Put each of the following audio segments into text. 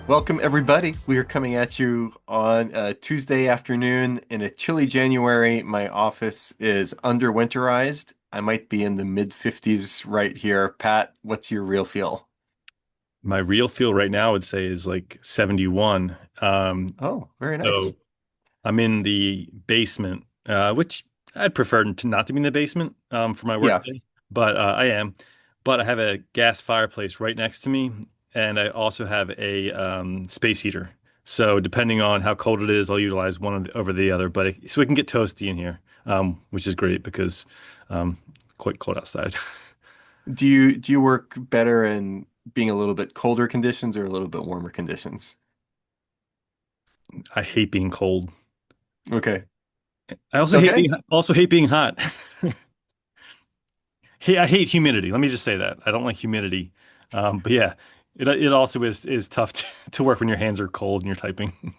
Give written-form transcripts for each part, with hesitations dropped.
Welcome, everybody. We are coming at you on a Tuesday afternoon in a chilly January. My office is underwinterized. I might be in the mid 50s right here. Pat, what's your real feel? My real feel right now, I would say, is like 71. Oh, very nice. So I'm in the basement, which I'd prefer to not to be in the basement for my Yeah. workday, but I am. But I have a gas fireplace right next to me, and I also have a space heater. So depending on how cold it is, I'll utilize over the other. So we can get toasty in here, which is great because um, quite cold outside. Do you work better in being a little bit colder conditions or a little bit warmer conditions? I hate being cold. Okay. I Okay. also hate being hot. Hey, I hate humidity. Let me just say that. I don't like humidity. But yeah, it also is tough to work when your hands are cold and you're typing.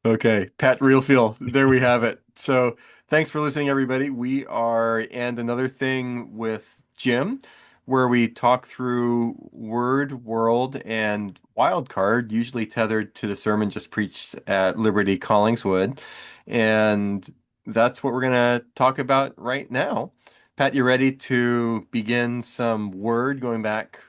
Okay, Pat Real Feel. There we have it. So, thanks for listening, everybody. We are and another thing with Jim, where we talk through Word, World, and Wildcard, usually tethered to the sermon just preached at Liberty Collingswood. And that's what we're going to talk about right now. Pat, you ready to begin some Word going back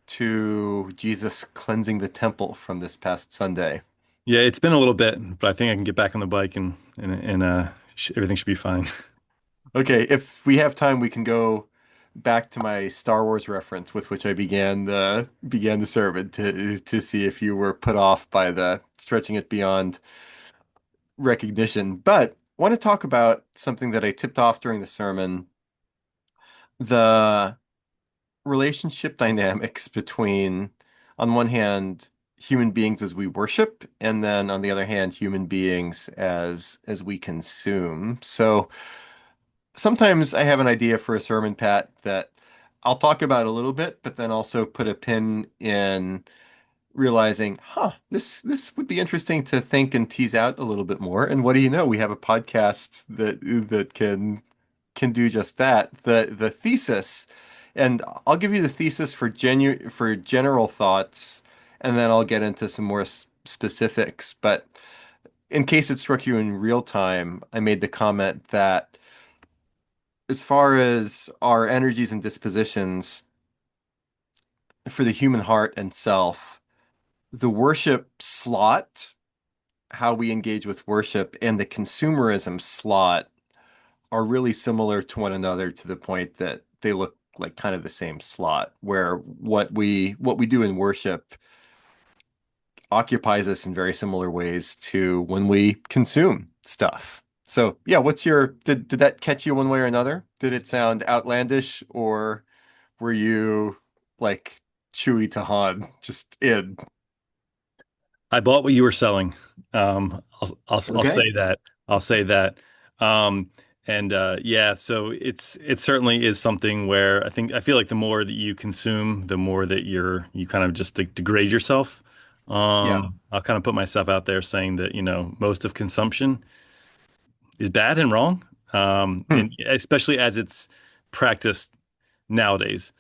to Jesus cleansing the temple from this past Sunday? Yeah, it's been a little bit, but I think I can get back on the bike and sh everything should be fine. Okay, if we have time, we can go back to my Star Wars reference with which I began the sermon to see if you were put off by the stretching it beyond recognition. But I want to talk about something that I tipped off during the sermon, the relationship dynamics between, on one hand, human beings as we worship, and then on the other hand, human beings as we consume. So sometimes I have an idea for a sermon, Pat, that I'll talk about a little bit, but then also put a pin in realizing, this would be interesting to think and tease out a little bit more. And what do you know? We have a podcast that can do just that. The thesis, and I'll give you the thesis for general thoughts, and then I'll get into some more specifics. But in case it struck you in real time, I made the comment that as far as our energies and dispositions for the human heart and self, the worship slot, how we engage with worship, and the consumerism slot are really similar to one another to the point that they look like kind of the same slot, where what we do in worship occupies us in very similar ways to when we consume stuff. So yeah, did that catch you one way or another? Did it sound outlandish or were you like Chewy to Han just in? I bought what you were selling. I'll Okay. say that. I'll say that. Um, and Yeah, so it certainly is something where I feel like the more that you consume, the more that you kind of just degrade yourself. Yeah. I'll kind of put myself out there saying that, most of consumption is bad and wrong. Hmm. And especially as it's practiced nowadays.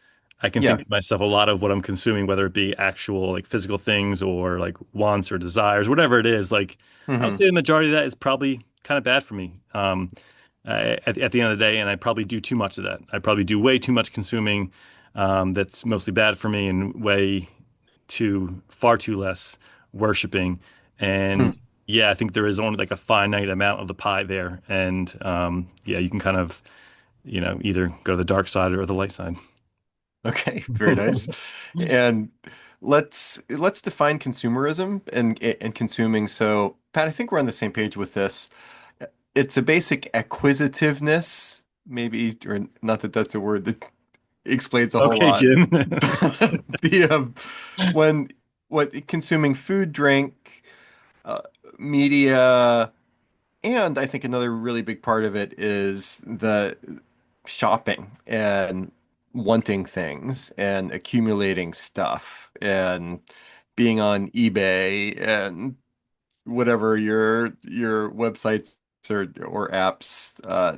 I can think Yeah. to myself a lot of what I'm consuming, whether it be actual like physical things or like wants or desires, whatever it is. Like I would Hmm. say the majority of that is probably kind of bad for me. At the end of the day, and I probably do too much of that. I probably do way too much consuming. That's mostly bad for me, and far too less worshiping. Hmm. And yeah, I think there is only like a finite amount of the pie there, and yeah, you can kind of either go to the dark side or the light side. Okay, very nice. And let's define consumerism and consuming. So, Pat, I think we're on the same page with this. It's a basic acquisitiveness, maybe, or not that that's a word that explains a whole Okay, lot. Jim. But when what consuming food, drink, uh, media, and I think another really big part of it is the shopping and wanting things and accumulating stuff and being on eBay and whatever your websites or apps,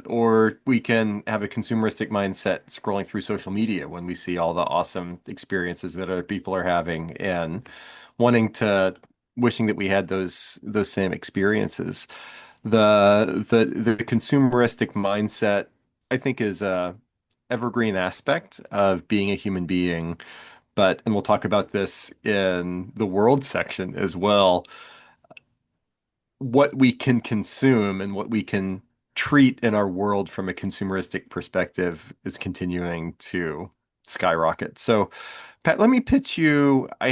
or we can have a consumeristic mindset scrolling through social media when we see all the awesome experiences that other people are having and wanting to wishing that we had those same experiences. The consumeristic mindset, I think, is a evergreen aspect of being a human being. But, and we'll talk about this in the world section as well, what we can consume and what we can treat in our world from a consumeristic perspective is continuing to skyrocket. So, Pat, let me pitch you. I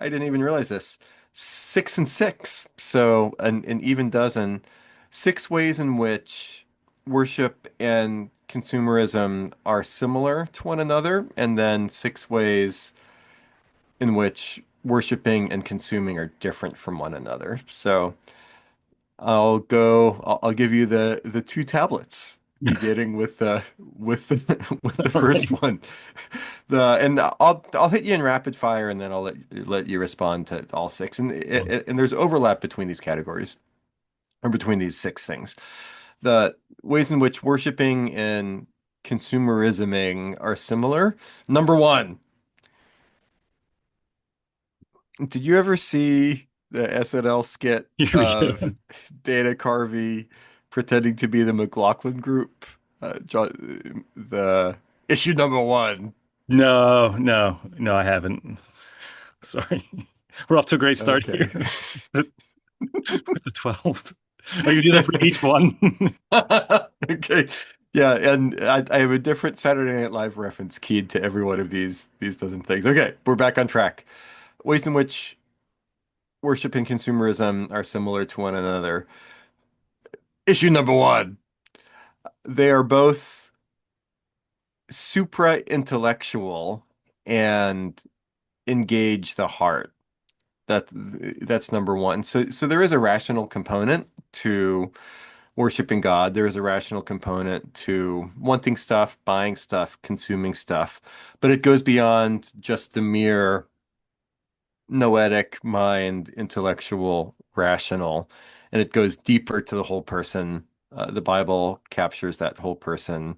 didn't even realize this. 6 and 6. So, an even dozen. 6 ways in which worship and consumerism are similar to one another, and then 6 ways in which worshiping and consuming are different from one another. So, I'll give you the two tablets, beginning with the with the All first right. one. I'll hit you in rapid fire, and then I'll let you respond to all six. And there's overlap between these categories, or between these 6 things. The ways in which worshiping and consumerisming are similar. Number one, did you ever see the SNL skit Yeah. of Dana Carvey pretending to be the McLaughlin group? The issue number one. No, no, no, I haven't. Sorry. We're off to a great start Okay. here with the 12. Are you do that for each one? Okay. Yeah, and I have a different Saturday Night Live reference keyed to every one of these dozen things. Okay, we're back on track. Ways in which worship and consumerism are similar to one another. Issue number one. They are both supra-intellectual and engage the heart. That's number one. So there is a rational component to worshiping God. There is a rational component to wanting stuff, buying stuff, consuming stuff, but it goes beyond just the mere noetic mind, intellectual, rational, and it goes deeper to the whole person. The Bible captures that whole person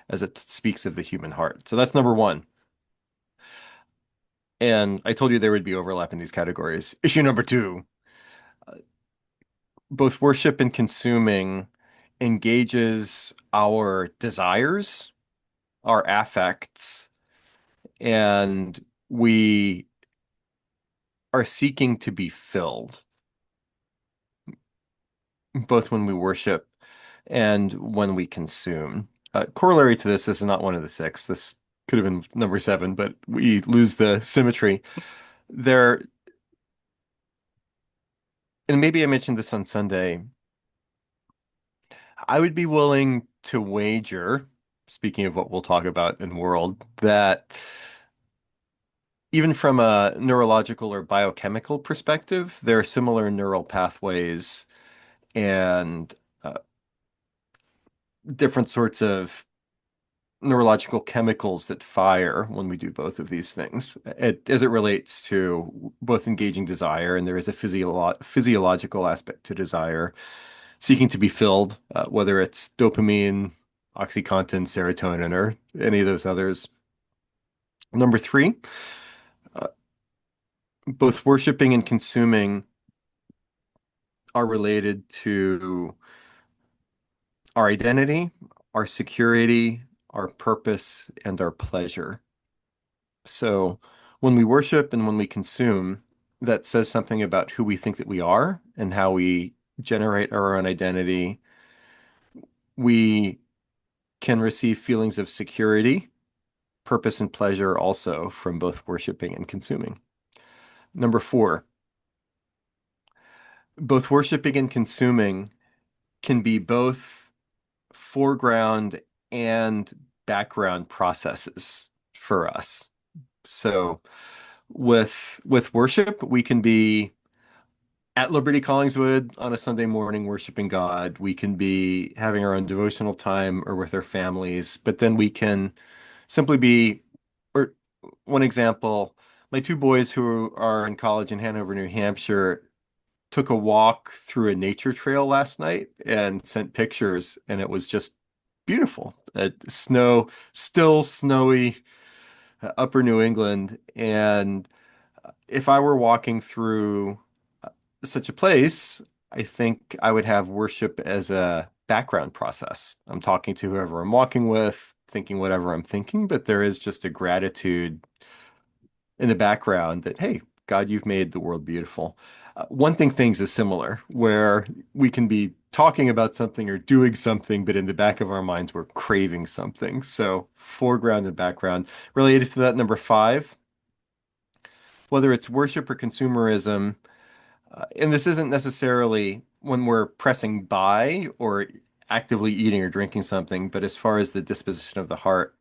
as it speaks of the human heart. So that's number one. And I told you there would be overlap in these categories. Issue number two, both worship and consuming engages our desires, our affects, and we are seeking to be filled, both when we worship and when we consume. Corollary to this is not one of the 6. This could have been number 7, but we lose the symmetry. There, and maybe I mentioned this on Sunday, I would be willing to wager, speaking of what we'll talk about in world, that even from a neurological or biochemical perspective, there are similar neural pathways and different sorts of neurological chemicals that fire when we do both of these things, as it relates to both engaging desire, and there is a physiological aspect to desire, seeking to be filled, whether it's dopamine, OxyContin, serotonin, or any of those others. Number three, uh, both worshiping and consuming are related to our identity, our security, our purpose, and our pleasure. So when we worship and when we consume, that says something about who we think that we are and how we generate our own identity. We can receive feelings of security, purpose, and pleasure also from both worshiping and consuming. Number four, both worshiping and consuming can be both foreground and background processes for us. So with worship, we can be at Liberty Collingswood on a Sunday morning worshiping God. We can be having our own devotional time or with our families, but then we can simply be, or one example, my 2 boys who are in college in Hanover, New Hampshire, took a walk through a nature trail last night and sent pictures, and it was just beautiful. Still snowy, upper New England, and If I were walking through such a place, I think I would have worship as a background process. I'm talking to whoever I'm walking with, thinking whatever I'm thinking, but there is just a gratitude in the background that, hey, God, you've made the world beautiful. One thing things is similar, where we can be talking about something or doing something, but in the back of our minds, we're craving something. So, foreground and background. Related to that, number five, whether it's worship or consumerism, and this isn't necessarily when we're pressing buy or actively eating or drinking something, but as far as the disposition of the heart,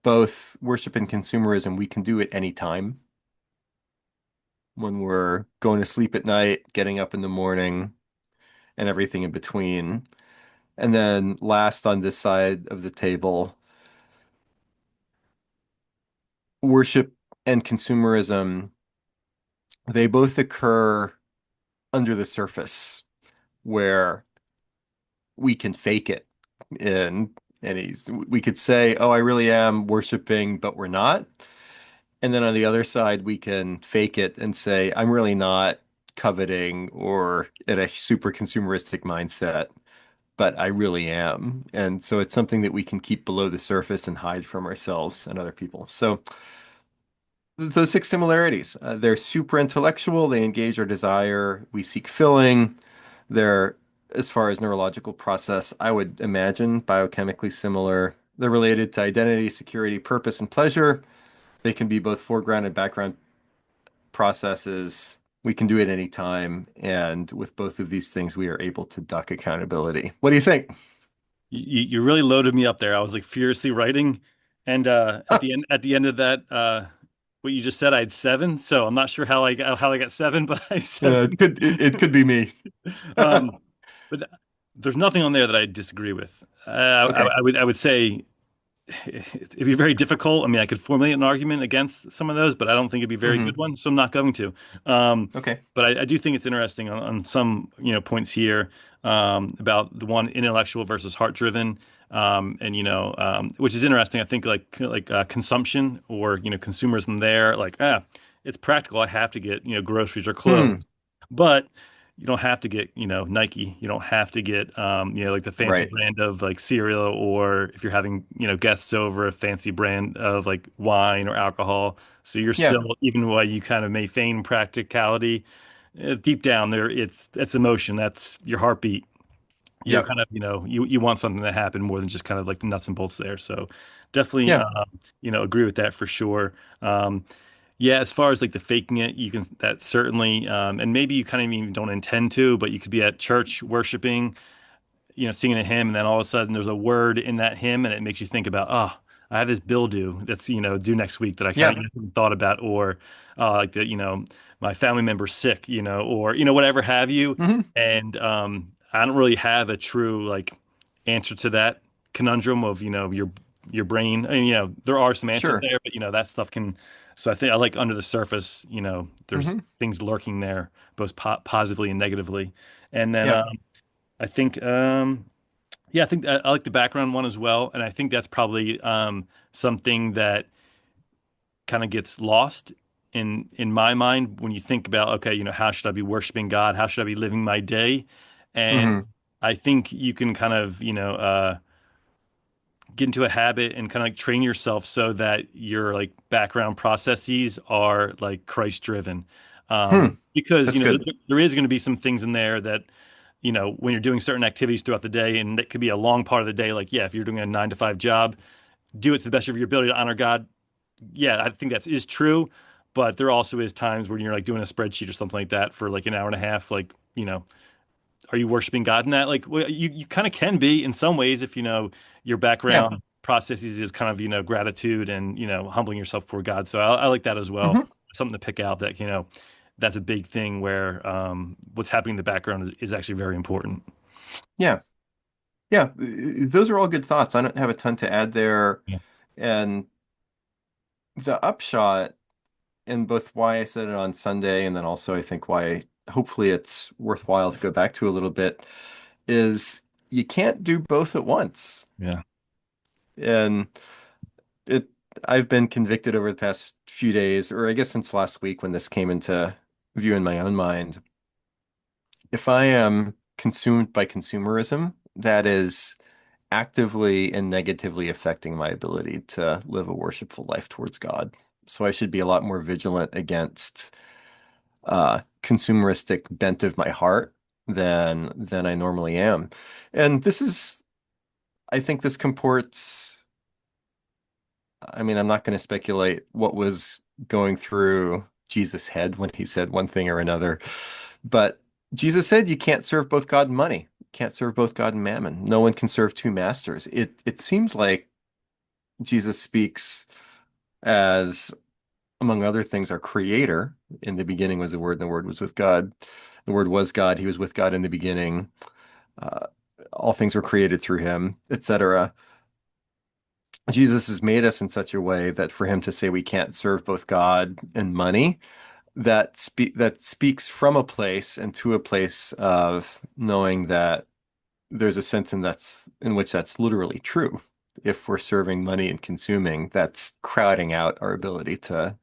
both worship and consumerism, we can do it anytime when we're going to sleep at night, getting up in the morning, and everything in between. And then last on this side of the table, worship and consumerism, they both occur under the surface where we can fake it. And we could say, "Oh, I really am worshiping," but we're not. And then on the other side, we can fake it and say, "I'm really not coveting or in a super consumeristic mindset, but I really am." And so it's something that we can keep below the surface and hide from ourselves and other people. So those six similarities, they're super intellectual. They engage our desire. We seek filling. They're, as far as neurological process, I would imagine biochemically similar. They're related to identity, security, purpose, and pleasure. They can be both foreground and background processes. We can do it any time. And with both of these things, we are able to duck accountability. What do you think? You really loaded me up there. I was like furiously writing, and at the end of that, what you just said, I had seven. So I'm not sure how I got seven, but I have seven. It could be me. Um, but there's nothing on there that I disagree with. Okay. I would say it'd be very difficult. I mean, I could formulate an argument against some of those, but I don't think it'd be a very good Hmm. one, so I'm not going to. Um, Okay. but I do think it's interesting on some, points here about the one intellectual versus heart-driven, and which is interesting. I think like consumption or consumerism there, like it's practical. I have to get groceries or clothes, Hmm. but you don't have to get, Nike. You don't have to get, like the fancy Right. brand of like cereal, or if you're having, guests over, a fancy brand of like wine or alcohol. So you're Yeah. still, even while you kind of may feign practicality, deep down there, it's emotion. That's your heartbeat. You're Yep. kind of, you want something to happen more than just kind of like the nuts and bolts there. So definitely, Yeah. agree with that for sure. Yeah, as far as like the faking it, you can that certainly, and maybe you kind of even don't intend to, but you could be at church worshiping, singing a hymn, and then all of a sudden there's a word in that hymn, and it makes you think about, oh, I have this bill due that's due next week that I kind Yeah. of haven't thought about, or like that, my family member's sick, or whatever have you, Hmm. and I don't really have a true like answer to that conundrum of your brain. And there are some answers Sure. there, but that stuff can. So I think I like under the surface, there's Hmm. things lurking there, both positively and negatively, and then. Yeah. I think, yeah, I think I like the background one as well, and I think that's probably something that kind of gets lost in my mind when you think about, okay, how should I be worshiping God? How should I be living my day? And Hmm. I think you can kind of, get into a habit and kind of like train yourself so that your like background processes are like Christ driven. Hmm. Because That's good. there is going to be some things in there that when you're doing certain activities throughout the day, and that could be a long part of the day, like, yeah, if you're doing a 9 to 5 job, do it to the best of your ability to honor God. Yeah, I think that is true. But there also is times when you're like doing a spreadsheet or something like that for like an hour and a half. Like, are you worshiping God in that? Like, well, you kind of can be in some ways if your Yeah. background processes is kind of gratitude and humbling yourself before God. So I like that as well. Hmm. Something to pick out that that's a big thing where what's happening in the background is actually very important. Yeah. Yeah. Those are all good thoughts. I don't have a ton to add there. Yeah. And the upshot, and both why I said it on Sunday, and then also I think why hopefully it's worthwhile to go back to a little bit, is you can't do both at once. Yeah. And it I've been convicted over the past few days, or I guess since last week when this came into view in my own mind. If I am consumed by consumerism, that is actively and negatively affecting my ability to live a worshipful life towards God. So I should be a lot more vigilant against consumeristic bent of my heart than I normally am. And this is, I think this comports, I mean, I'm not going to speculate what was going through Jesus' head when he said one thing or another, but Jesus said you can't serve both God and money. You can't serve both God and mammon. No one can serve two masters. It seems like Jesus speaks as, among other things, our creator. In the beginning was the Word, and the Word was with God. The Word was God. He was with God in the beginning. Uh, all things were created through him, etc. Jesus has made us in such a way that for him to say we can't serve both God and money, that speaks from a place and to a place of knowing that there's a sense in which that's literally true. If we're serving money and consuming, that's crowding out our ability to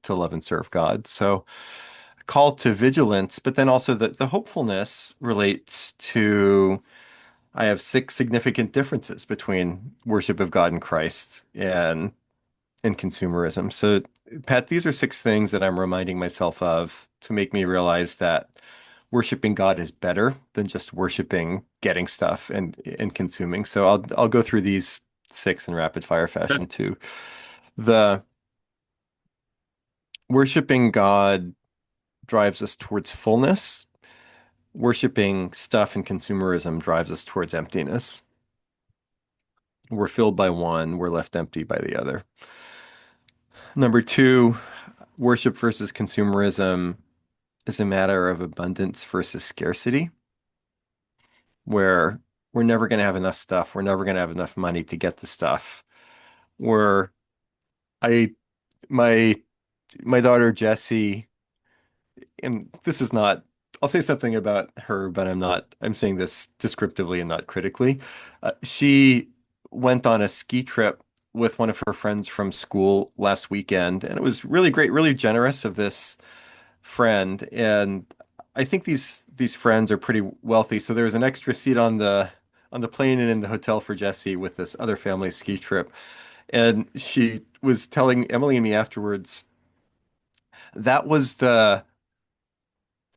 love and serve God. So call to vigilance, but then also the hopefulness relates to I have six significant differences between worship of God and Christ and consumerism. So, Pat, these are six things that I'm reminding myself of to make me realize that worshiping God is better than just worshiping getting stuff and consuming. So I'll go through these six in rapid fire fashion too. The worshiping God drives us towards fullness. Worshiping stuff and consumerism drives us towards emptiness. We're filled by one, we're left empty by the other. Number two, worship versus consumerism is a matter of abundance versus scarcity, where we're never going to have enough stuff. We're never going to have enough money to get the stuff. Where I, my, my daughter Jessie, and this is not, I'll say something about her, but I'm saying this descriptively and not critically. She went on a ski trip with one of her friends from school last weekend, and it was really great, really generous of this friend. And I think these friends are pretty wealthy. So there was an extra seat on the plane and in the hotel for Jesse with this other family ski trip. And she was telling Emily and me afterwards, that was the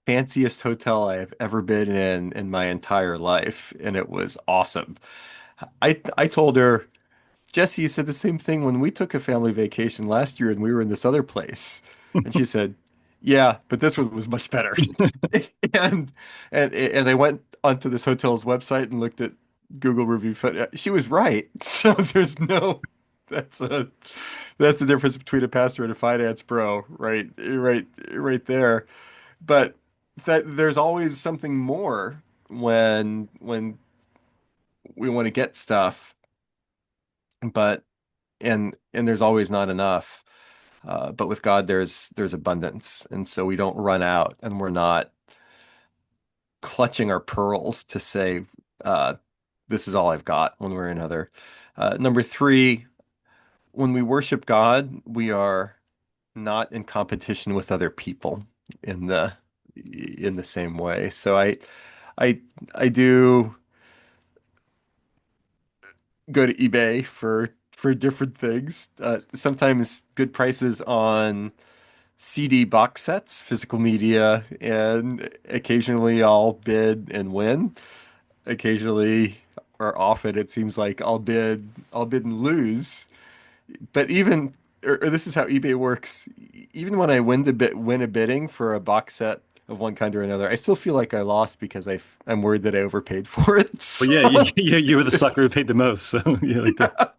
fanciest hotel I have ever been in my entire life, and it was awesome. I told her, Jesse, you said the same thing when we took a family vacation last year and we were in this other place. And she said, yeah, but this one was much better. And and I went onto this hotel's website and looked at Google review. She was right. So there's no that's a that's the difference between a pastor and a finance bro, right there. But that there's always something more when we want to get stuff, but and there's always not enough. But with God, there's abundance, and so we don't run out, and we're not clutching our pearls to say, uh, "This is all I've got" when we're in other. Number three, when we worship God, we are not in competition with other people in the same way. So I I do go to eBay for different things. Sometimes good prices on CD box sets, physical media, and occasionally I'll bid and win. Occasionally, or often, it seems like I'll bid and lose. But even, or this is how eBay works. Even when I win a bidding for a box set of one kind or another, I still feel like I lost because I'm worried that I overpaid for it. Well, So yeah, you were the sucker who paid the most, so yeah, like the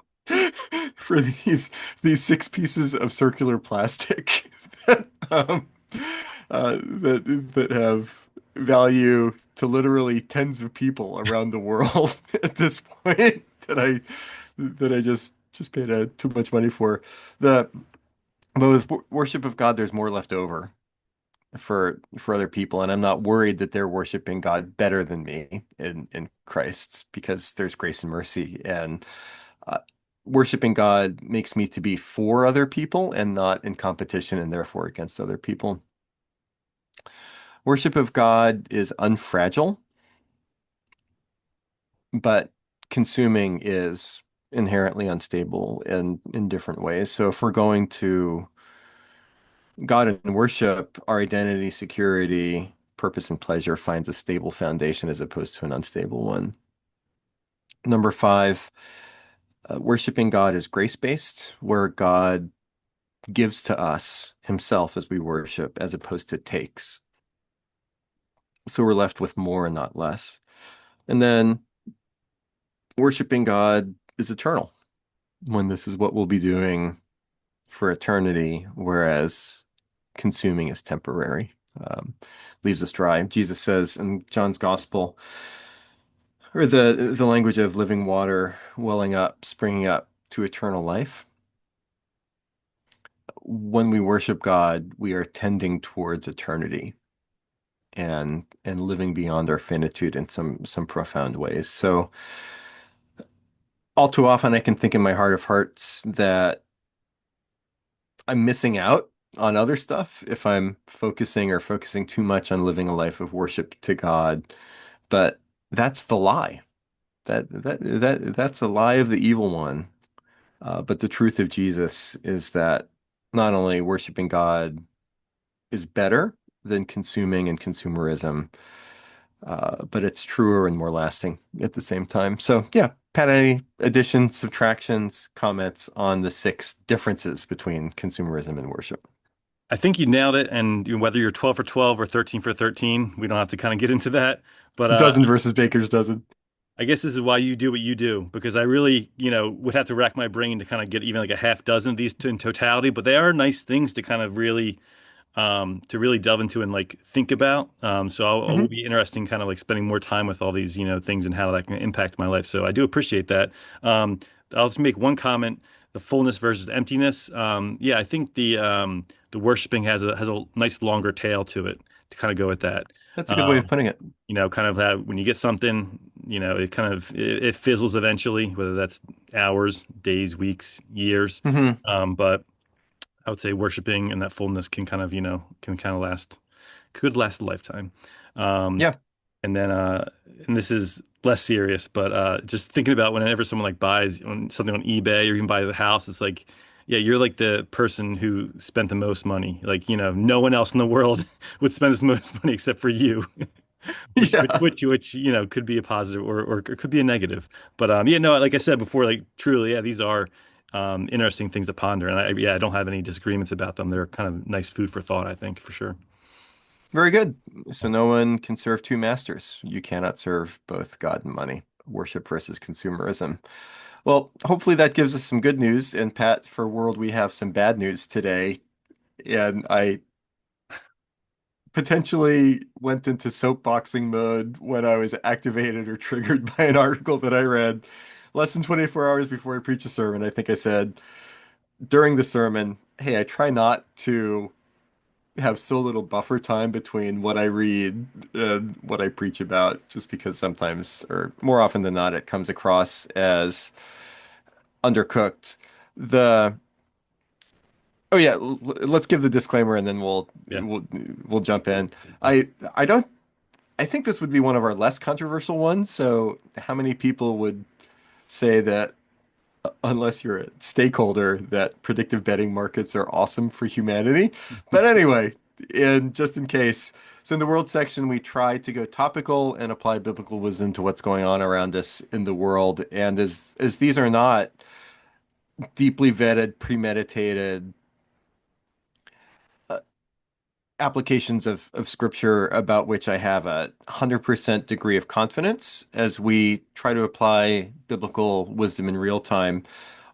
for these six pieces of circular plastic that that have value to literally tens of people around the world at this point that I just paid too much money for. The but with worship of God, there's more left over for other people, and I'm not worried that they're worshiping God better than me in Christ because there's grace and mercy and. Worshiping God makes me to be for other people and not in competition and therefore against other people. Worship of God is unfragile, but consuming is inherently unstable in different ways. So if we're going to God and worship, our identity, security, purpose, and pleasure finds a stable foundation as opposed to an unstable one. Number five, worshiping God is grace-based, where God gives to us himself as we worship, as opposed to takes. So we're left with more and not less. And then worshiping God is eternal, when this is what we'll be doing for eternity, whereas consuming is temporary. Leaves us dry. Jesus says in John's Gospel, or the language of living water welling up, springing up to eternal life. When we worship God, we are tending towards eternity and living beyond our finitude in some profound ways. So all too often I can think in my heart of hearts that I'm missing out on other stuff if I'm focusing too much on living a life of worship to God. But that's the lie. That's a lie of the evil one. But the truth of Jesus is that not only worshiping God is better than consuming and consumerism, but it's truer and more lasting at the same time. So yeah, Pat, any additions, subtractions, comments on the six differences between consumerism and worship? I think you nailed it. And whether you're 12 for 12 or 13 for 13, we don't have to kind of get into that. But Dozen versus Baker's dozen. I guess this is why you do what you do, because I really, would have to rack my brain to kind of get even like a half dozen of these in totality. But they are nice things to kind of really delve into and like think about. So it will Hmm. be interesting kind of like spending more time with all these, things and how that can impact my life. So I do appreciate that. Um, I'll just make one comment, the fullness versus emptiness. Yeah, I think the worshiping has a nice longer tail to it to kind of go with that. That's a good way of Um, putting it. kind of that when you get something, it fizzles eventually, whether that's hours, days, weeks, years. Hmm. But I would say worshiping and that fullness can kind of could last a lifetime. Um, Yeah. and then, and this is less serious, but just thinking about whenever someone like buys something on eBay or even buys a house, it's like, yeah, you're like the person who spent the most money. Like, no one else in the world would spend as much money except for you, which which Yeah. which which could be a positive or it could be a negative. But yeah, no, like I said before, like truly, yeah, these are interesting things to ponder, and I don't have any disagreements about them. They're kind of nice food for thought, I think, for sure. Very good. So no one can serve two masters. You cannot serve both God and money. Worship versus consumerism. Well, hopefully that gives us some good news. And Pat, for World, we have some bad news today. And I potentially went into soapboxing mode when I was activated or triggered by an article that I read less than 24 hours before I preach a sermon. I think I said during the sermon, hey, I try not to have so little buffer time between what I read and what I preach about, just because sometimes, or more often than not, it comes across as undercooked. The Oh yeah, let's give the disclaimer and then Yeah. we'll jump in. I don't I think this would be one of our less controversial ones. So how many people would say that unless you're a stakeholder that predictive betting markets are awesome for humanity? But anyway, and just in case, so in the world section we try to go topical and apply biblical wisdom to what's going on around us in the world. And as these are not deeply vetted, premeditated applications of scripture about which I have a 100% degree of confidence as we try to apply biblical wisdom in real time.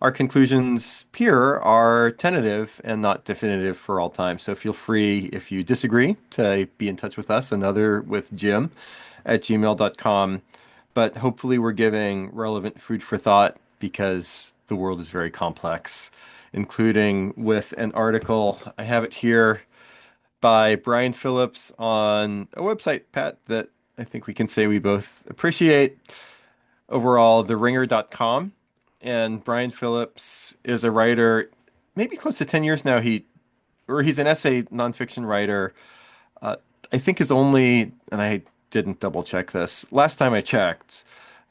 Our conclusions here are tentative and not definitive for all time. So feel free, if you disagree, to be in touch with us, another with Jim at gmail.com. But hopefully, we're giving relevant food for thought because the world is very complex, including with an article. I have it here by Brian Phillips on a website, Pat, that I think we can say we both appreciate. Overall, theringer.com. and Brian Phillips is a writer, maybe close to 10 years now. He's an essay nonfiction writer. Uh, I think his only, and I didn't double check this. Last time I checked,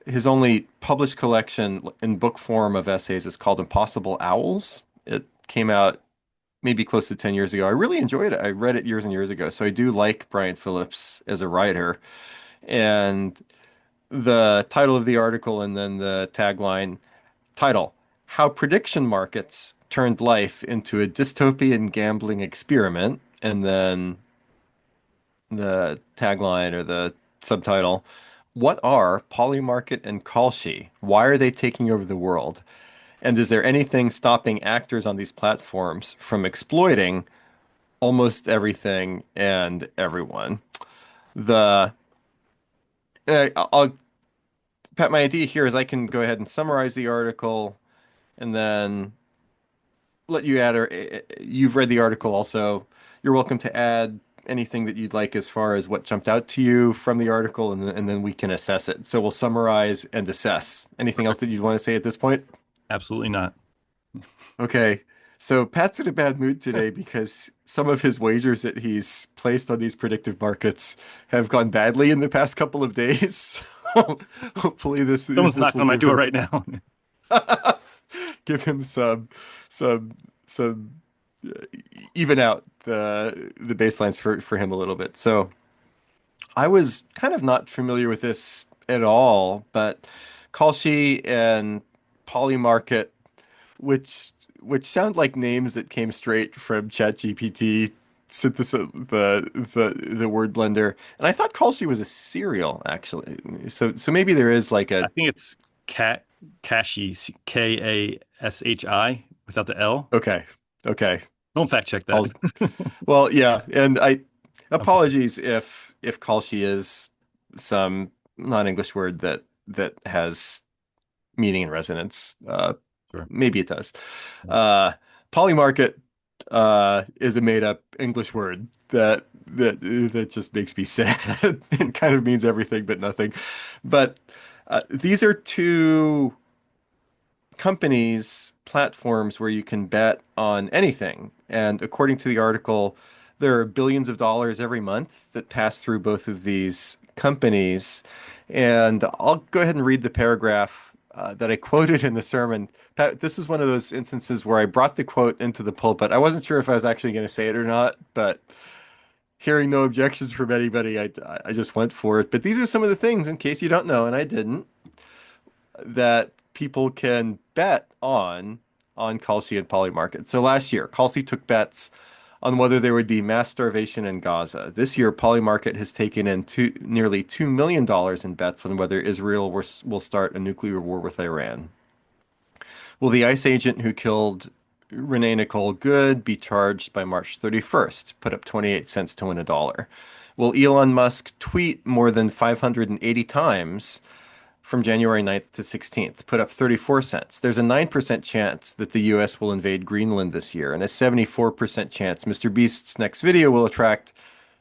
his only published collection in book form of essays is called Impossible Owls. It came out maybe close to 10 years ago. I really enjoyed it. I read it years and years ago. So I do like Brian Phillips as a writer. And the title of the article and then the tagline title, How Prediction Markets Turned Life into a Dystopian Gambling Experiment. And then the tagline or the subtitle, What are Polymarket and Kalshi? Why are they taking over the world? And is there anything stopping actors on these platforms from exploiting almost everything and everyone? The I'll Pat, my idea here is I can go ahead and summarize the article and then let you add, or you've read the article also. You're welcome to add anything that you'd like as far as what jumped out to you from the article, and then we can assess it. So we'll summarize and assess. Anything else Perfect. that you'd want to say at this point? Absolutely not. Okay. So Pat's in a bad mood today because some of his wagers that he's placed on these predictive markets have gone badly in the past couple of days. Hopefully Someone's this knocking will on my give door him right now. give him some some even out the baselines for him a little bit. So I was kind of not familiar with this at all, but Kalshi and Polymarket, which sound like names that came straight from ChatGPT, synthesis the word blender. And I thought Kalshi was a cereal actually. So maybe there is like I a think it's Cat Kashi, Kashi without the L. okay. Okay. Don't fact check that. I'll Well, yeah, and I I'm kidding. apologies if Kalshi is some non-English word that has meaning and resonance. Sure. Maybe it does. Uh, Polymarket is a made-up English word that just makes me sad. It kind of means everything but nothing. But these are two companies, platforms where you can bet on anything. And according to the article, there are billions of dollars every month that pass through both of these companies. And I'll go ahead and read the paragraph that I quoted in the sermon. Pat, this is one of those instances where I brought the quote into the pulpit. I wasn't sure if I was actually going to say it or not, but hearing no objections from anybody, I just went for it. But these are some of the things, in case you don't know, and I didn't, that people can bet on Kalshi and Polymarket. So last year, Kalshi took bets on whether there would be mass starvation in Gaza. This year, Polymarket has taken in nearly $2 million in bets on whether Israel will start a nuclear war with Iran. Will the ICE agent who killed Renee Nicole Good be charged by March 31st? Put up 28 cents to win a dollar. Will Elon Musk tweet more than 580 times from January 9th to 16th, put up 34 cents. There's a 9% chance that the US will invade Greenland this year, and a 74% chance Mr. Beast's next video will attract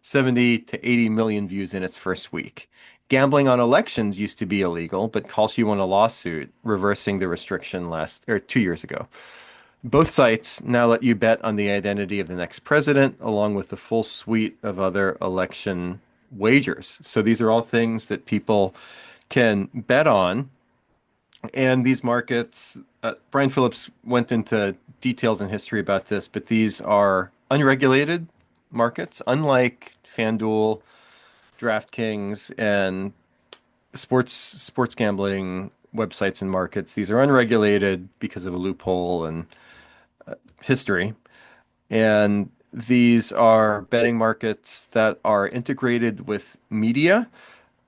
70 to 80 million views in its first week. Gambling on elections used to be illegal, but Kalshi won a lawsuit reversing the restriction 2 years ago. Both sites now let you bet on the identity of the next president, along with the full suite of other election wagers. So these are all things that people can bet on. And these markets, Brian Phillips went into details in history about this, but these are unregulated markets, unlike FanDuel, DraftKings, and sports gambling websites and markets. These are unregulated because of a loophole and history. And these are betting markets that are integrated with media.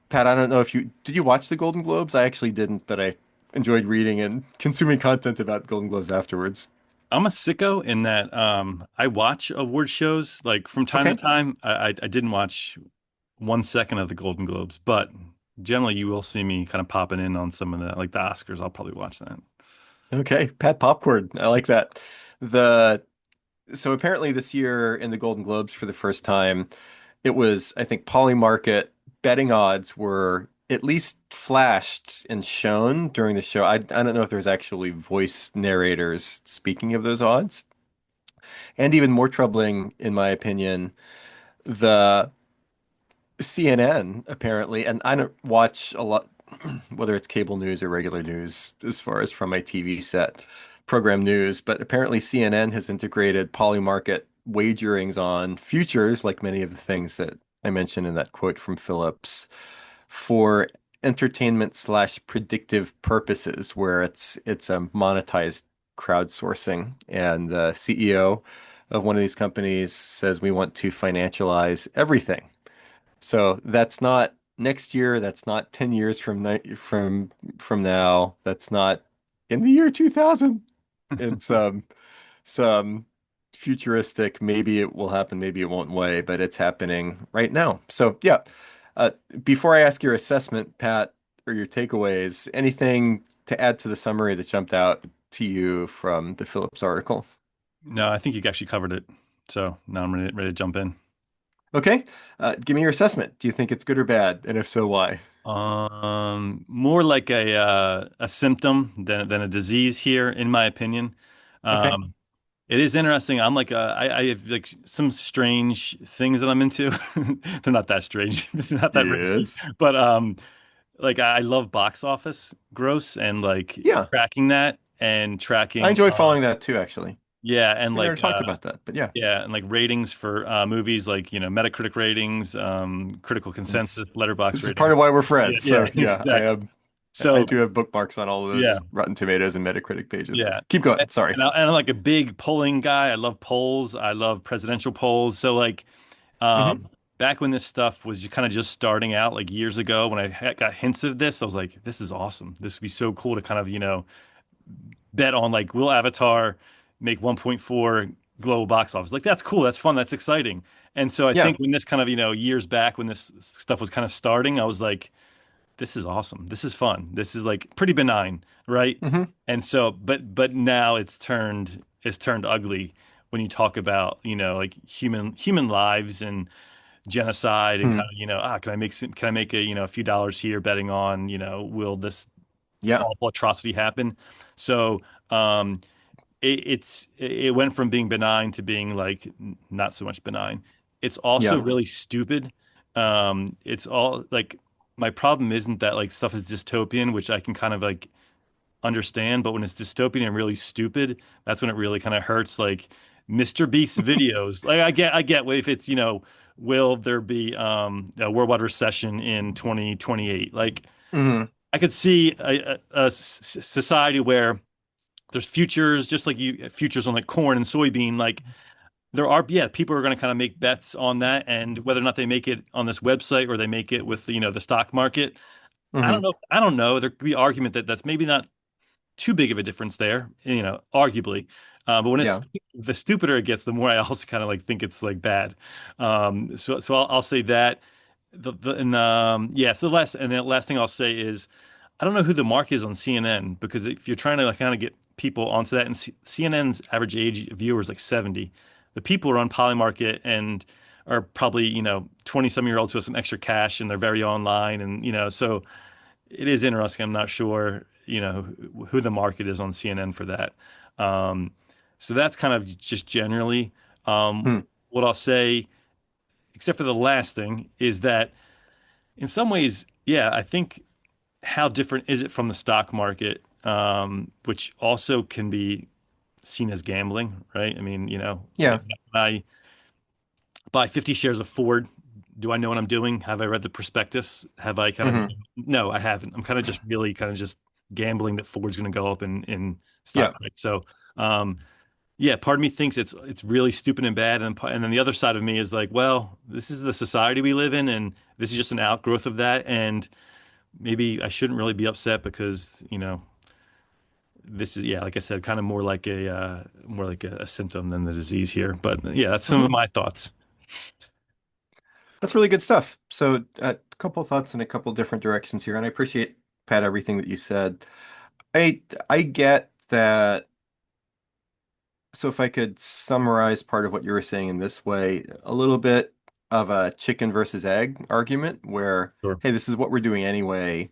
Pat, I don't know if you did you watch the Golden Globes? I actually didn't, but I enjoyed reading and consuming content about Golden Globes afterwards. I'm a sicko in that I watch award shows like from time to Okay. time. I didn't watch 1 second of the Golden Globes, but generally you will see me kind of popping in on some of the like the Oscars. I'll probably watch that. Okay. Pat Popcorn. I like that. The So apparently this year in the Golden Globes for the first time, it was, I think, Polymarket betting odds were at least flashed and shown during the show. I don't know if there's actually voice narrators speaking of those odds. And even more troubling, in my opinion, the CNN apparently, and I don't watch a lot, whether it's cable news or regular news, as far as from my TV set, program news, but apparently CNN has integrated polymarket wagerings on futures, like many of the things that I mentioned in that quote from Phillips, for entertainment slash predictive purposes, where it's a monetized crowdsourcing. And the CEO of one of these companies says we want to financialize everything. So that's not next year. That's not 10 years from now. That's not in the year 2000. It's some futuristic, maybe it will happen, maybe it won't way, but it's happening right now. So yeah. Uh, Before I ask your assessment, Pat, or your takeaways, anything to add to the summary that jumped out to you from the Phillips article? No, I think you actually covered it. So now I'm ready to jump in. Okay. Give me your assessment. Do you think it's good or bad? And if so, why? More like a symptom than a disease here, in my opinion. Okay. Um, it is interesting. I have like some strange things that I'm into. They're not that strange. They're not that racy. Yes. But like I love box office gross and like Yeah. tracking that and I tracking enjoy following that too, actually. yeah, and We never like talked about that, but yeah, yeah, and like ratings for movies like, Metacritic ratings, critical it's consensus, letterbox this is part ratings. of why we're Yeah, friends. yeah, So yeah, exactly. I So do have bookmarks on all of yeah, those Rotten Tomatoes and Metacritic pages. yeah. Keep going. Sorry. And I'm like a big polling guy. I love polls. I love presidential polls. So like Hmm. back when this stuff was kind of just starting out, like years ago, when I got hints of this, I was like, this is awesome. This would be so cool to kind of, bet on like will Avatar make 1.4 global box office? Like that's cool, that's fun, that's exciting. And so I Yeah. think when this kind of, years back when this stuff was kind of starting, I was like, this is awesome. This is fun. This is like pretty benign, right? Hmm. And so, but now it's turned ugly when you talk about, like human lives and genocide and kind Hmm. of, can I make a, a few dollars here betting on, will this Yeah. awful atrocity happen? So, um, it went from being benign to being like not so much benign. It's also Yeah. really stupid. It's all like my problem isn't that like stuff is dystopian, which I can kind of like understand, but when it's dystopian and really stupid, that's when it really kind of hurts. Like Mr. Beast's videos, like I get if it's will there be a worldwide recession in 2028? Like Hmm. I could see a society where there's futures, just like futures on like corn and soybean. Like there are, yeah, people are going to kind of make bets on that, and whether or not they make it on this website or they make it with the stock market. I don't Hmm. know. I don't know. There could be argument that that's maybe not too big of a difference there, arguably. But when Yeah. it's the stupider it gets, the more I also kind of like think it's like bad. So I'll say that. Yeah. So the last thing I'll say is I don't know who the mark is on CNN because if you're trying to like kind of get people onto that, and CNN's average age of viewer is like 70. The people are on Polymarket and are probably 20 some year olds who have some extra cash and they're very online, and so it is interesting. I'm not sure, who the market is on CNN for that. Um, so that's kind of just generally Hmm. what I'll say, except for the last thing, is that in some ways, yeah, I think how different is it from the stock market, which also can be seen as gambling, right? I mean, Yeah. when I buy 50 shares of Ford, do I know what I'm doing? Have I read the prospectus? Have I kind of, Hmm. no, I haven't. I'm kind of just really kind of just gambling that Ford's going to go up in stock Yeah. price. So, um, yeah, part of me thinks it's really stupid and bad, and then the other side of me is like, well, this is the society we live in, and this is just an outgrowth of that, and maybe I shouldn't really be upset because this is, yeah, like I said, kind of more like a symptom than the disease here. But yeah, that's some of Hmm. my thoughts. That's really good stuff. So a couple thoughts in a couple different directions here, and I appreciate, Pat, everything that you said. I get that. So if I could summarize part of what you were saying in this way a little bit, of a chicken versus egg argument where, Sure. hey, this is what we're doing anyway,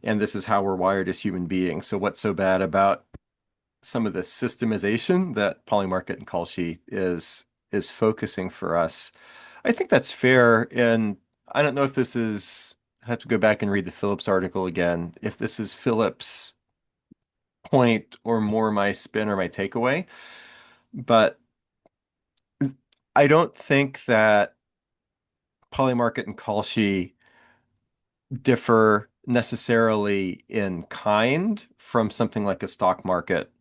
and this is how we're wired as human beings. So what's so bad about some of the systemization that Polymarket and Kalshi is focusing for us? I think that's fair, and I don't know if this is. I have to go back and read the Phillips article again. If this is Phillips' point or more my spin or my takeaway, but I don't think that Polymarket and Kalshi differ necessarily in kind from something like a stock market,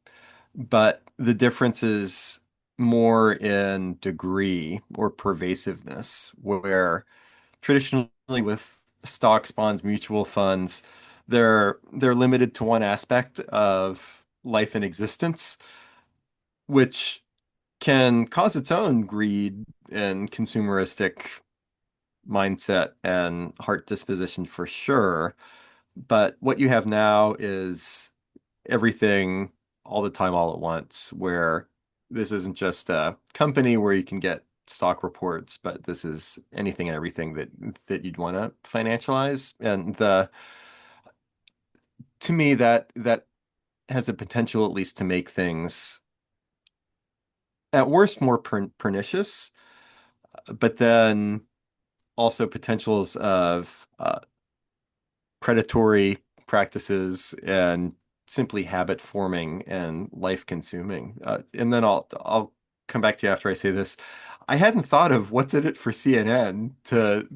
but the difference is more in degree or pervasiveness, where traditionally with stocks, bonds, mutual funds, they're limited to one aspect of life and existence, which can cause its own greed and consumeristic mindset and heart disposition for sure. But what you have now is everything all the time, all at once, where this isn't just a company where you can get stock reports, but this is anything and everything that you'd want to financialize. And the to me that has a potential at least to make things at worst more pernicious, but then also potentials of predatory practices and simply habit forming and life consuming. And then I'll come back to you after I say this. I hadn't thought of what's in it for CNN to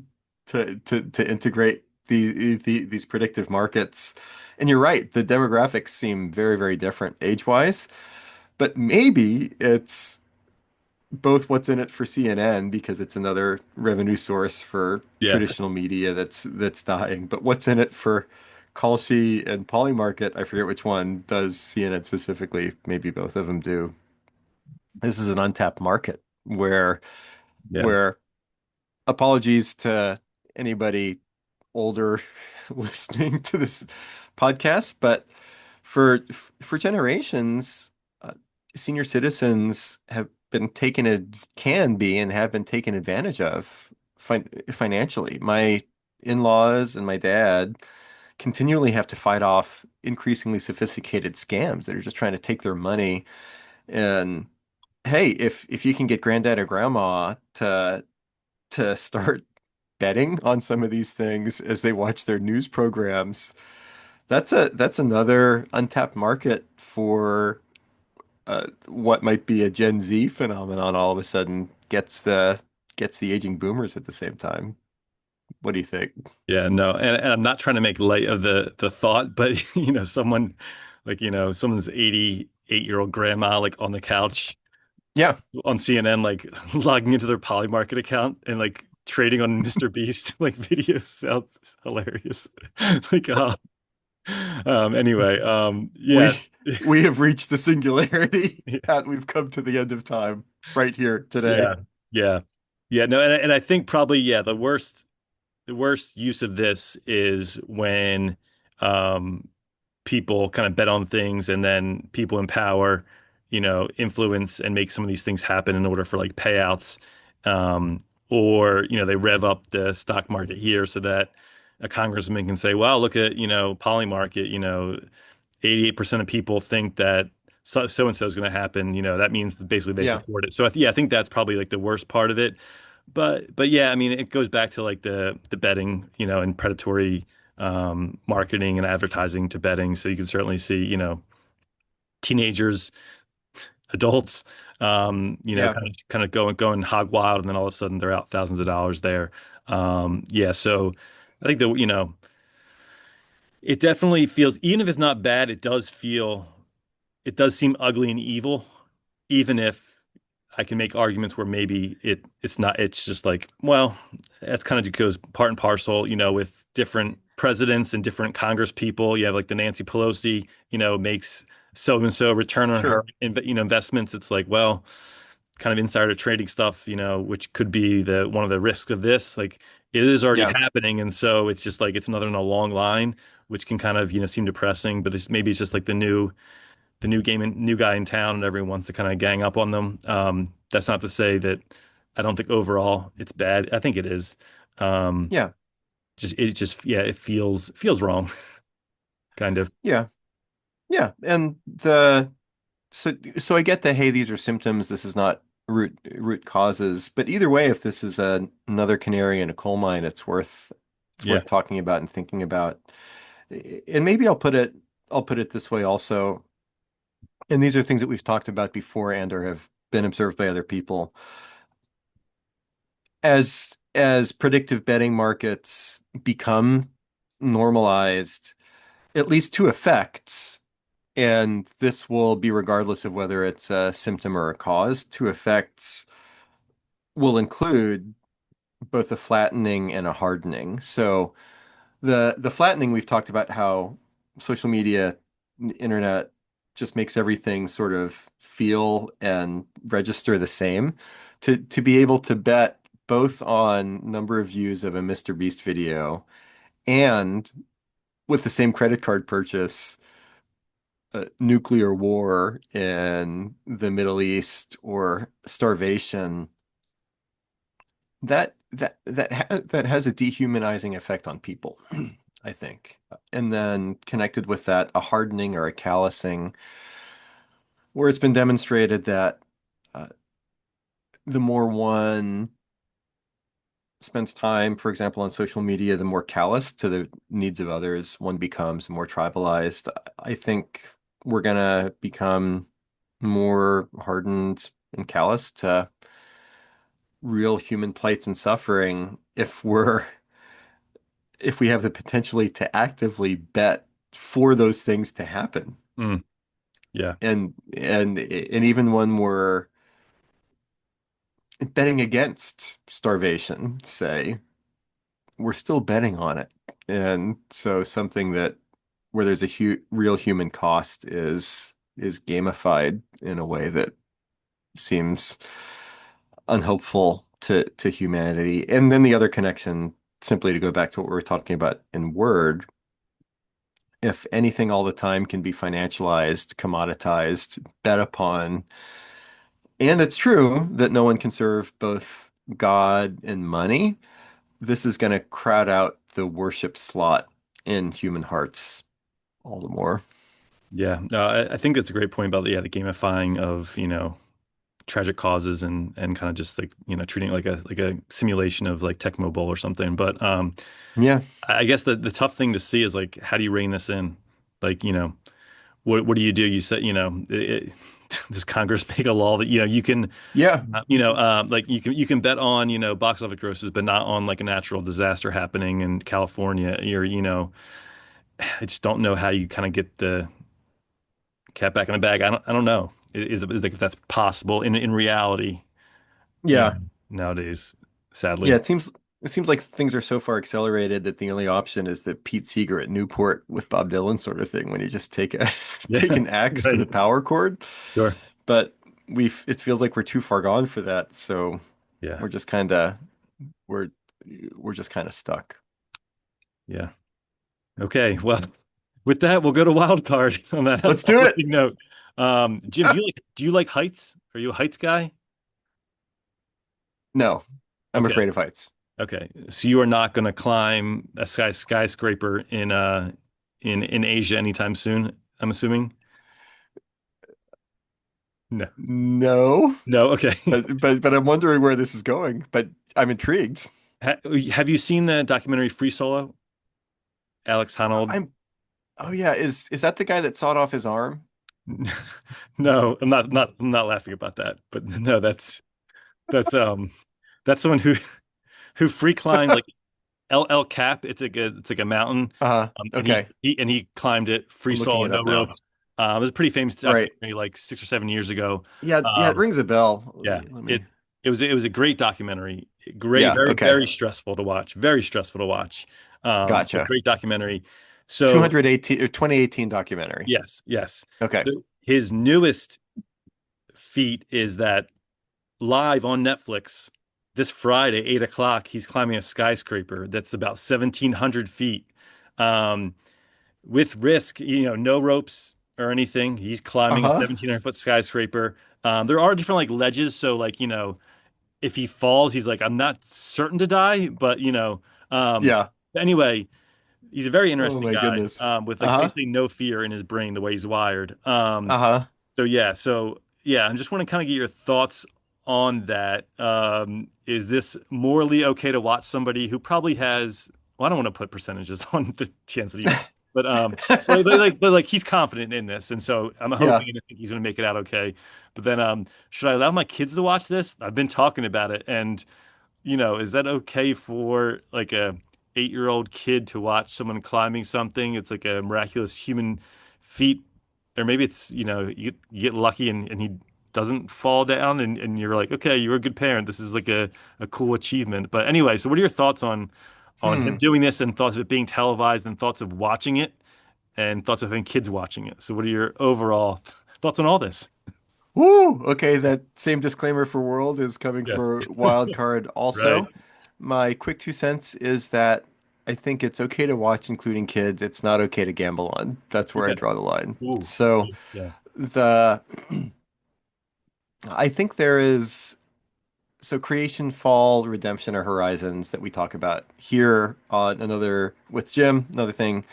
integrate these predictive markets. And you're right, the demographics seem very, very different age-wise, but maybe it's both what's in it for CNN because it's another revenue source for Yeah. traditional media that's dying. But what's in it for Kalshi and Polymarket? I forget which one does CNN specifically. Maybe both of them do. This is an untapped market Yeah. where apologies to anybody older listening to this podcast, but for generations, uh, senior citizens have been taken ad can be and have been taken advantage of financially. My in-laws and my dad continually have to fight off increasingly sophisticated scams that are just trying to take their money. And hey, if you can get granddad or grandma to start betting on some of these things as they watch their news programs, that's another untapped market for what might be a Gen Z phenomenon all of a sudden gets the aging boomers at the same time. What do you think? Yeah, no, and I'm not trying to make light of the thought, but someone like, someone's 88-year-old grandma like on the couch Yeah, on CNN, like logging into their Polymarket account and like trading on Mr. Beast like videos sounds hilarious. Like, anyway, yeah, we we have reached the singularity yeah, and we've come to the end of time right here today. yeah, yeah, yeah. No, and I think probably yeah, the worst use of this is when um people kind of bet on things and then people in power, influence and make some of these things happen in order for like payouts. Or, they rev up the stock market here so that a congressman can say, well, look at, Poly market, 88% of people think that so and so is going to happen. That means that basically they Yeah, support it. So yeah, I think that's probably like the worst part of it. But yeah, I mean, it goes back to like the betting, and predatory marketing and advertising to betting. So you can certainly see, teenagers, adults, yeah, kind of going hog wild, and then all of a sudden they're out thousands of dollars there. Yeah, so I think that it definitely feels, even if it's not bad, it does seem ugly and evil, even if I can make arguments where maybe it's not, it's just like, well, that's kind of goes part and parcel, with different presidents and different Congress people. You have like the Nancy Pelosi, makes so and so return on her sure. investments. It's like, well, kind of insider trading stuff, which could be the one of the risks of this. Like it is already Yeah, happening, and so it's just like it's another in a long line, which can kind of seem depressing. But this maybe it's just like the new guy in town, and everyone wants to kind of gang up on them. That's not to say that I don't think overall it's bad. I think it is. Um, Yeah. just yeah, it feels wrong, kind of. Yeah. Yeah. And the so I get that, hey, these are symptoms, this is not root causes, but either way, if this is another canary in a coal mine, it's Yeah. worth talking about and thinking about. And maybe I'll put it this way also. And these are things that we've talked about before and or have been observed by other people. As predictive betting markets become normalized, at least to effects, and this will be regardless of whether it's a symptom or a cause, to effects will include both a flattening and a hardening. So the flattening, we've talked about how social media, the internet just makes everything sort of feel and register the same. To be able to bet both on number of views of a Mr. Beast video and with the same credit card purchase, nuclear war in the Middle East or starvation, that has a dehumanizing effect on people, I think. And then connected with that, a hardening or a callousing, where it's been demonstrated that uh, the more one spends time, for example, on social media, the more callous to the needs of others one becomes, more tribalized. I think we're gonna become more hardened and callous to real human plights and suffering if we have the potentially to actively bet for those things to happen. Mm, yeah. And even when we're betting against starvation, say, we're still betting on it. And so something that where there's a hu real human cost is gamified in a way that seems unhelpful to humanity. And then the other connection, simply to go back to what we were talking about in Word, if anything all the time can be financialized, commoditized, bet upon, and it's true that no one can serve both God and money, this is going to crowd out the worship slot in human hearts all the more. Yeah. No, I think that's a great point about the gamifying of, tragic causes and kind of just like, treating it like a simulation of like Tecmo Bowl or something. But Yeah. I guess the tough thing to see is like how do you rein this in? Like, what do you do? You said, does Congress make a law that, you can Yeah. like you can bet on, box office grosses, but not on like a natural disaster happening in California. I just don't know how you kind of get the cat back in the bag. I don't know. Is like if that's possible in reality, you know, Yeah. nowadays, Yeah. sadly. It seems like things are so far accelerated that the only option is the Pete Seeger at Newport with Bob Dylan sort of thing, when you just take a Yeah, take an axe to the right. power cord. Sure. But it feels like we're too far gone for that. So Yeah. we're just kind of we're we're just kind of stuck. Yeah. Okay. Well, with that, we'll go to wild card on that Let's do it. uplifting note. Jim, do you like heights? Are you a heights guy? No, I'm Okay. afraid of heights. Okay. So you are not going to climb a skyscraper in Asia anytime soon, I'm assuming? No. No, No. Okay. but I'm wondering where this is going. But I'm intrigued. Have you seen the documentary Free Solo? Alex Honnold? I'm Oh yeah, is that the guy that sawed off his arm? No, I'm not laughing about that. But no, that's someone who free climbed like El Cap. It's like a mountain, and he, Okay. he and he climbed it free I'm looking solo, it no up now. ropes. It was a pretty famous Right. documentary like 6 or 7 years ago. Yeah, yeah, it Um, rings a bell. yeah, Let it me. it was a great documentary. Great, Yeah, very okay. very stressful to watch. Very stressful to watch. But Gotcha. great documentary. So 218 or 2018 documentary. yes, yes. Okay. His newest feat is that live on Netflix this Friday, 8 o'clock, he's climbing a skyscraper that's about 1,700 feet. Um, with risk, no ropes or anything. He's climbing a Uh-huh. 1,700-foot skyscraper. There are different like ledges, so like if he falls, he's like, I'm not certain to die, but um, Yeah. anyway, he's a very Oh interesting my guy, goodness. with like Uh-huh. basically no fear in his brain, the way he's wired. Uh-huh. So I just want to kind of get your thoughts on that. Is this morally okay to watch somebody who probably has, well, I don't want to put percentages on the chance that he, but but he's confident in this, and so I'm Yeah. hoping and I think he's going to make it out okay. But then, should I allow my kids to watch this? I've been talking about it, and is that okay for like a 8-year-old kid to watch someone climbing something? It's like a miraculous human feat, or maybe it's, you get lucky and he doesn't fall down and you're like, okay, you're a good parent. This is like a cool achievement. But anyway, so what are your thoughts on him Hmm. doing this and thoughts of it being televised and thoughts of watching it and thoughts of having kids watching it? So what are your overall thoughts on all this? Woo! Okay, that same disclaimer for World is coming Yes. for Wild Card Right. also. My quick 2 cents is that I think it's okay to watch, including kids. It's not okay to gamble on. That's where I Okay. draw the line. Ooh. So Yeah. the I think there is so creation, fall, redemption are horizons that we talk about here on another with Jim, another thing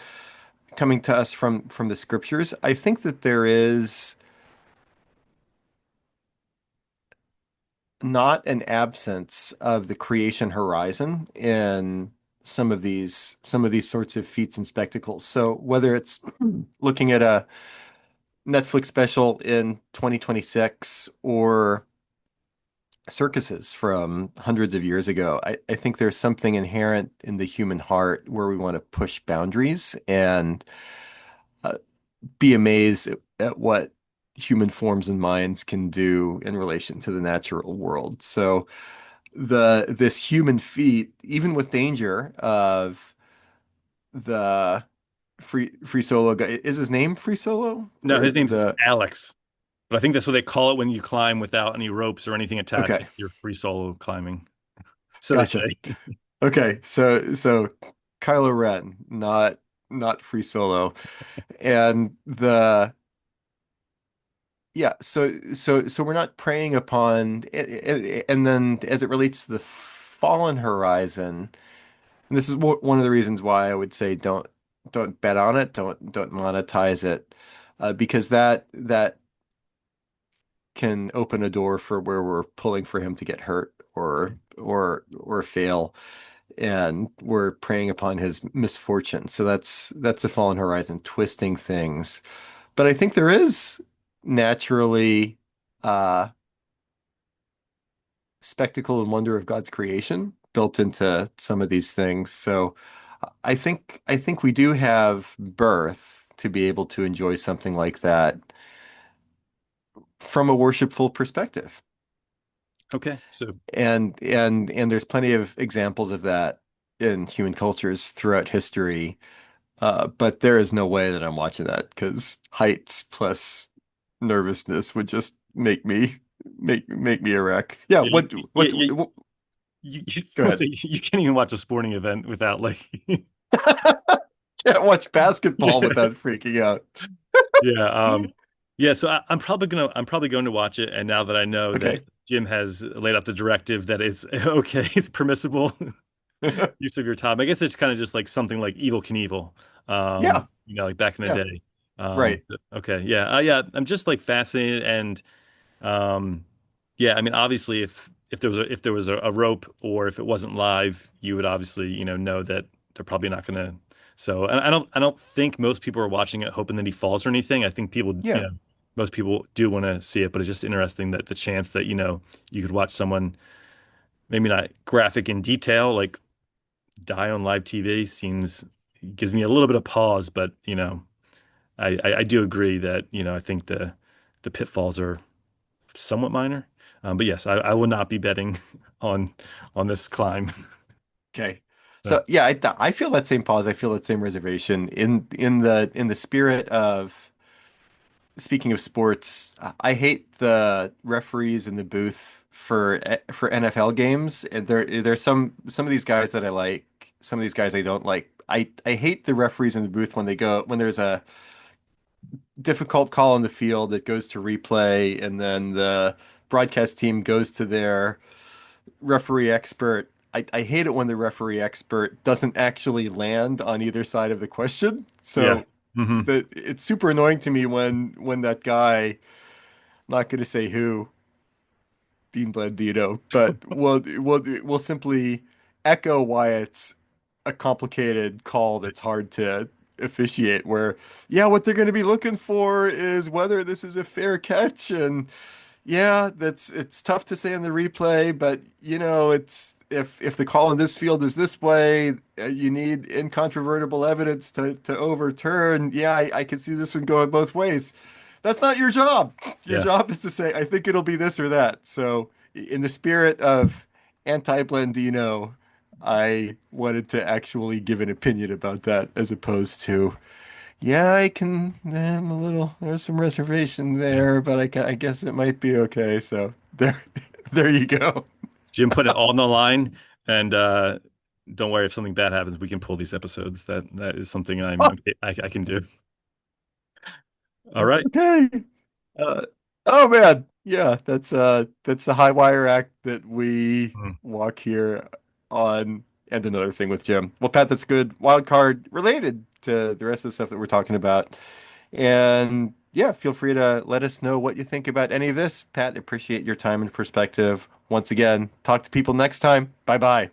coming to us from the scriptures. I think that there is not an absence of the creation horizon in some of these sorts of feats and spectacles. So whether it's looking at a Netflix special in 2026 or circuses from hundreds of years ago, I think there's something inherent in the human heart where we want to push boundaries and uh, be amazed at what human forms and minds can do in relation to the natural world. So this human feat, even with danger of the free solo guy, is his name Free Solo No, or his name's the Alex. But I think that's what they call it when you climb without any ropes or anything attached. okay, You're free solo climbing. So they gotcha. say. Okay, so Kylo Ren, not Free Solo, and the yeah, so we're not preying upon, and then as it relates to the Fallen Horizon. And this is one of the reasons why I would say don't bet on it, don't monetize it, because that can open a door for where we're pulling for him to get hurt or fail, and we're preying upon his misfortune. So that's a Fallen Horizon twisting things. But I think there is naturally uh, spectacle and wonder of God's creation built into some of these things. So I think we do have birth to be able to enjoy something like that from a worshipful perspective. Okay. So And there's plenty of examples of that in human cultures throughout history. But there is no way that I'm watching that because heights plus nervousness would just make me a wreck. Yeah, yeah, what you go must ahead. say you can't even watch a sporting event without like Can't watch basketball yeah. without freaking out. Yeah. Yeah, so I'm probably going to watch it. And now that I know that Okay. Jim has laid out the directive that it's okay, it's permissible use of your time. I guess it's kind of just like something like Evil Knievel, Yeah, like back in the yeah, day. right. Okay, yeah, yeah. I'm just like fascinated, and um, yeah. I mean, obviously, if there was a rope or if it wasn't live, you would obviously know that they're probably not gonna. So, and I don't think most people are watching it hoping that he falls or anything. I think people, Yeah, most people do want to see it, but it's just interesting that the chance that you could watch someone maybe not graphic in detail like die on live TV seems gives me a little bit of pause, but I do agree that I think the pitfalls are somewhat minor. But yes, I will not be betting on on this climb. okay. But So yeah, I feel that same pause. I feel that same reservation in the spirit of speaking of sports. I hate the referees in the booth for NFL games, and there's some of these guys that I like, some of these guys I don't like. I hate the referees in the booth when there's a difficult call on the field that goes to replay, and then the broadcast team goes to their referee expert. I hate it when the referee expert doesn't actually land on either side of the question. Yeah. So Hmm. it's super annoying to me when that guy, I'm not going to say who, Dean Blandino, but we'll simply echo why it's a complicated call that's hard to officiate. Where, yeah, what they're going to be looking for is whether this is a fair catch, and yeah, that's it's tough to say in the replay, but it's if the call in this field is this way, you need incontrovertible evidence to overturn. Yeah, I can see this one going both ways. That's not your job. Your Yeah. job is to say, I think it'll be this or that. So, in the spirit of anti-Blandino, I wanted to actually give an opinion about that as opposed to, yeah, I can, I'm a little, there's some reservation Yeah. there, but I guess it might be okay. So, there, there you go. Jim put it all on the line, and don't worry if something bad happens, we can pull these episodes. That is something I can do. All right. Okay. Uh, oh man, yeah, that's the high wire act that we Mm. walk here on, and another thing with Jim. Well, Pat, that's good. Wild card related to the rest of the stuff that we're talking about. And yeah, feel free to let us know what you think about any of this. Pat, appreciate your time and perspective. Once again, talk to people next time. Bye bye.